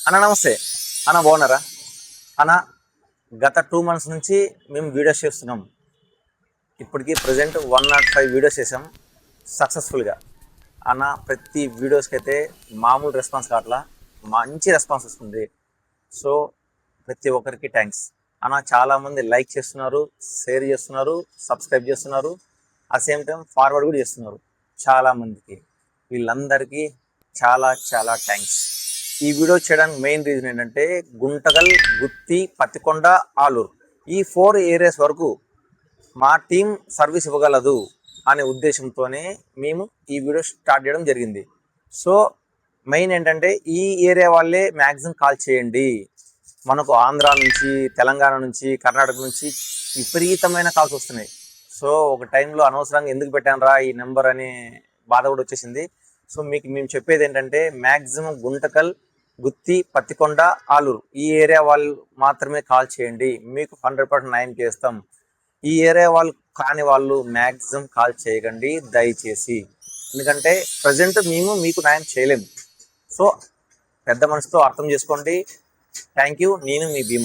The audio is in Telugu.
అన్న నమస్తే. అన్న బాగున్నారా? అన్న గత 2 మంత్స్ నుంచి మేము వీడియోస్ చేస్తున్నాం. ఇప్పటికి ప్రజెంట్ 105 వీడియోస్ చేసాం సక్సెస్ఫుల్గా. అన్న ప్రతి వీడియోస్కి అయితే మామూలు రెస్పాన్స్ కావట్లా, మంచి రెస్పాన్స్ వస్తుంది. సో ప్రతి ఒక్కరికి థ్యాంక్స్ అన్న. చాలామంది లైక్ చేస్తున్నారు, షేర్ చేస్తున్నారు, సబ్స్క్రైబ్ చేస్తున్నారు, ఆ సేమ్ టైం ఫార్వర్డ్ కూడా చేస్తున్నారు చాలామందికి. వీళ్ళందరికీ చాలా చాలా థ్యాంక్స్. ఈ వీడియో చేయడానికి మెయిన్ రీజన్ ఏంటంటే గుంటకల్, గుత్తి, పత్తికొండ, ఆలూరు ఈ 4 ఏరియాస్ వరకు మా టీం సర్వీస్ ఇవ్వగలదు అనే ఉద్దేశంతోనే మేము ఈ వీడియో స్టార్ట్ చేయడం జరిగింది. సో మెయిన్ ఏంటంటే ఈ ఏరియా వాళ్ళే మ్యాక్సిమం కాల్ చేయండి. మనకు ఆంధ్ర నుంచి, తెలంగాణ నుంచి, కర్ణాటక నుంచి విపరీతమైన కాల్స్ వస్తున్నాయి. సో ఒక టైంలో అనవసరంగా ఎందుకు పెట్టానురా ఈ నెంబర్ అనే బాధ కూడా వచ్చేసింది. సో మీకు మేము చెప్పేది ఏంటంటే మ్యాక్సిమం గుంటకల్, గుత్తి, పత్తికొండ, ఆలూరు ఈ ఏరియా వాళ్ళు మాత్రమే కాల్ చేయండి. మీకు 100% న్యాయం చేస్తాం. ఈ ఏరియా వాళ్ళు కాని వాళ్ళు మ్యాక్సిమం కాల్ చేయకండి దయచేసి. ఎందుకంటే ప్రజెంట్ మేము మీకు న్యాయం చేయలేము. సో పెద్ద మనసుతో అర్థం చేసుకోండి. Thank you. నేను మీ భీమా.